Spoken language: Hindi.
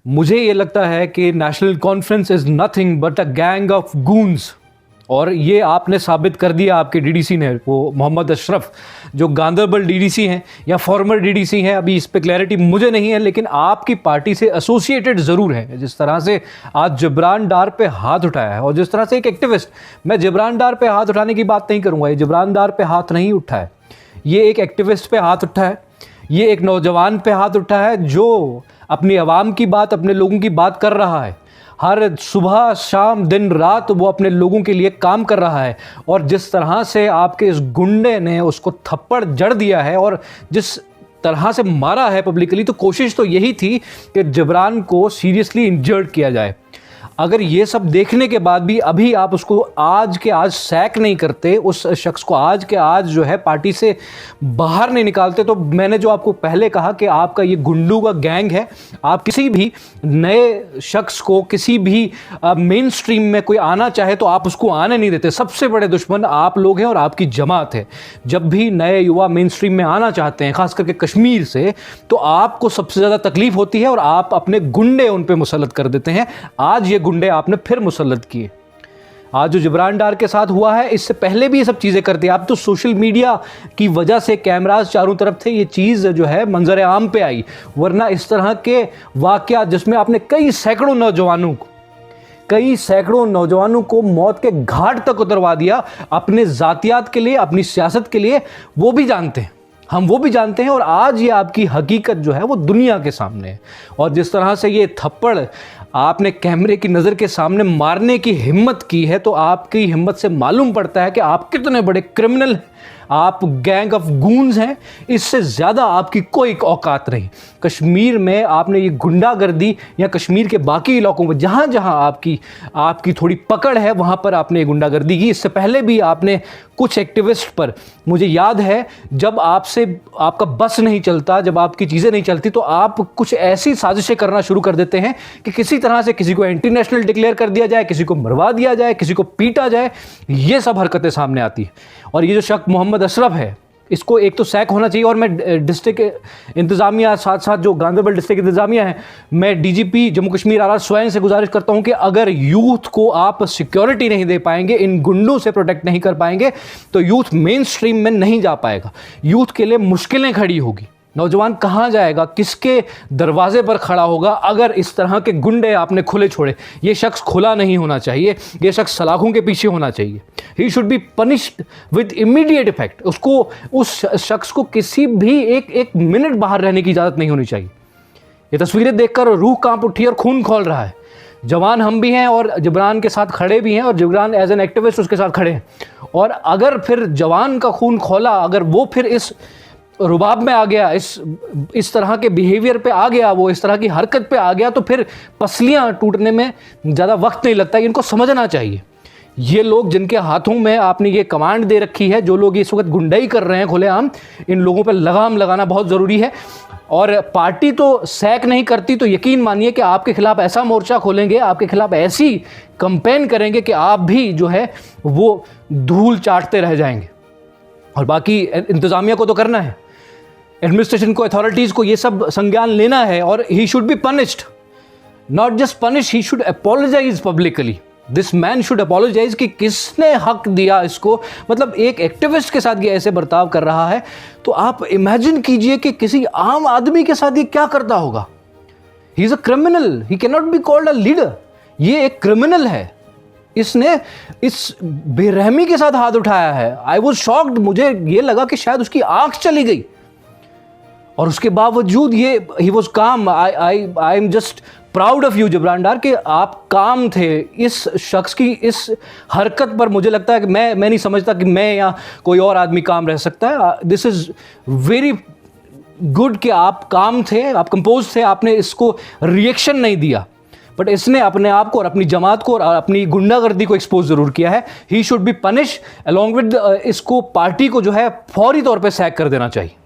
मुझे ये लगता है कि National Conference is nothing but a gang of goons, और ये आपने साबित कर दिया आपके डीडीसी ने, वो मोहम्मद अशरफ जो गांधरबल डीडीसी हैं या फॉर्मर डीडीसी हैं, अभी इस पे क्लैरिटी मुझे नहीं है, लेकिन आपकी पार्टी से एसोसिएटेड ज़रूर है। जिस तरह से आज जबरान डार पे हाथ उठाया है, और जिस तरह से एक एक्टिविस्ट, मैं जबरान डार पे हाथ उठाने की बात नहीं करूँगा, ये जबरान डार पे हाथ नहीं उठा है, ये एक एक्टिविस्ट पे हाथ उठा है, ये एक नौजवान पे हाथ उठा है जो अपनी आवाम की बात, अपने लोगों की बात कर रहा है। हर सुबह शाम दिन रात वो अपने लोगों के लिए काम कर रहा है, और जिस तरह से आपके इस गुंडे ने उसको थप्पड़ जड़ दिया है और जिस तरह से मारा है पब्लिकली, तो कोशिश तो यही थी कि जबरान को सीरियसली इंजर्ड किया जाए। अगर ये सब देखने के बाद भी अभी आप उसको आज के आज सैक नहीं करते, उस शख्स को आज के आज जो है पार्टी से बाहर नहीं निकालते, तो मैंने जो आपको पहले कहा कि आपका ये गुंडों का गैंग है। आप किसी भी नए शख्स को, किसी भी मेन स्ट्रीम में कोई आना चाहे तो आप उसको आने नहीं देते। सबसे बड़े दुश्मन आप लोग हैं और आपकी जमात है। जब भी नए युवा मेन स्ट्रीम में आना चाहते हैं, खास करके कश्मीर से, तो आपको सबसे ज़्यादा तकलीफ होती है और आप अपने गुंडे उन पर मुसल्लत कर देते हैं। आज ये गुंडे आपने फिर मुसल्लत किए। आज जो जबरान डार के साथ हुआ है, इससे पहले भी ये सब चीज़ें करते हैं। आप तो सोशल मीडिया की वजह से कैमरास चारों तरफ थे, ये चीज़ जो है मंजर आम पे आई, वरना इस तरह के वाक़यात जिसमें आपने कई सैकड़ों नौजवानों को मौत के घाट तक उतरवा दिया अपने ज़ातियात के लिए, अपनी सियासत के लिए, वो भी जानते हैं, हम वो भी जानते हैं। और आज ये आपकी हकीकत जो है वो दुनिया के सामने है। और जिस तरह से ये थप्पड़ आपने कैमरे की नज़र के सामने मारने की हिम्मत की है, तो आपकी हिम्मत से मालूम पड़ता है कि आप कितने बड़े क्रिमिनल हैं, आप गैंग ऑफ गून्स हैं। इससे ज़्यादा आपकी कोई औकात नहीं। कश्मीर में आपने ये गुंडागर्दी, या कश्मीर के बाकी इलाकों में जहाँ जहाँ आपकी थोड़ी पकड़ है, वहाँ पर आपने ये गुंडागर्दी की। इससे पहले भी आपने कुछ एक्टिविस्ट पर, मुझे याद है, जब आपका बस नहीं चलता, जब आपकी चीज़ें नहीं चलती, तो आप कुछ ऐसी साजिशें करना शुरू कर देते हैं कि किसी तरह से किसी को एंटी नेशनल डिक्लेयर कर दिया जाए, किसी को मरवा दिया जाए, किसी को पीटा जाए। ये सब हरकतें सामने आती हैं। और ये जो शख्स मोहम्मद अशरफ है, इसको एक तो सैक होना चाहिए। और मैं डिस्ट्रिक्ट इंतज़ामिया, साथ साथ जो गांधरबल डिस्ट्रिक्ट इंतज़ामिया है, मैं डीजीपी जम्मू कश्मीर आर स्वयं से गुजारिश करता हूं कि अगर यूथ को आप सिक्योरिटी नहीं दे पाएंगे, इन गुंडों से प्रोटेक्ट नहीं कर पाएंगे, तो यूथ मेन स्ट्रीम में नहीं जा पाएगा। यूथ के लिए मुश्किलें खड़ी होगी। नौजवान कहाँ जाएगा, किसके दरवाजे पर खड़ा होगा अगर इस तरह के गुंडे आपने खुले छोड़े। ये शख्स खुला नहीं होना चाहिए, ये शख्स सलाखों के पीछे होना चाहिए। ही should be punished with immediate effect. उसको, उस शख्स को किसी भी एक मिनट बाहर रहने की इजाज़त नहीं होनी चाहिए। ये तस्वीरें देखकर रूह कांप उठी और खून खौल रहा है। जवान हम भी हैं और जबरान के साथ खड़े भी हैं, और जबरान एज एन एक्टिविस्ट उसके साथ खड़े हैं। और अगर फिर जवान का खून खौला, अगर वो फिर इस रुबाब में आ गया, इस तरह के बिहेवियर पे आ गया, वो इस तरह की हरकत पे आ गया, तो फिर पसलियां टूटने में ज़्यादा वक्त नहीं लगता। इनको समझना चाहिए। ये लोग जिनके हाथों में आपने ये कमांड दे रखी है, जो लोग इस वक्त गुंडाई कर रहे हैं खुलेआम, इन लोगों पर लगाम लगाना बहुत ज़रूरी है। और पार्टी तो सैक नहीं करती, तो यकीन मानिए कि आपके खिलाफ ऐसा मोर्चा खोलेंगे, आपके खिलाफ ऐसी कंपेन करेंगे कि आप भी जो है वो धूल चाटते रह जाएंगे। और बाकी इंतज़ामिया को तो करना है, एडमिनिस्ट्रेशन को, अथॉरिटीज़ को ये सब संज्ञान लेना है। और he should be punished, not just punish, he should apologise publicly. This man should apologise कि किसने हक दिया इसको। मतलब एक एक्टिविस्ट के साथ ये ऐसे बर्ताव कर रहा है, तो आप इमेजिन कीजिए कि किसी आम आदमी के साथ ये क्या करता होगा। He is a criminal, he can not be called a leader. ये एक क्रिमिनल है। इसने इस बेरहमी के साथ हाथ उठाया है। आई वॉज शॉक्ड, मुझे ये लगा कि शायद उसकी आंख चली गई, और उसके बावजूद ये he was calm. I am just proud of you Jabran Dar कि आप काम थे। इस शख्स की इस हरकत पर मुझे लगता है कि मैं नहीं समझता कि मैं या कोई और आदमी काम रह सकता है। दिस इज़ वेरी गुड कि आप काम थे, आप कंपोज थे, आपने इसको रिएक्शन नहीं दिया। बट इसने अपने आप को और अपनी जमात को और अपनी गुंडागर्दी को एक्सपोज ज़रूर किया है। ही should be punish along with इसको, पार्टी को जो है फौरी तौर पे सैक कर देना चाहिए।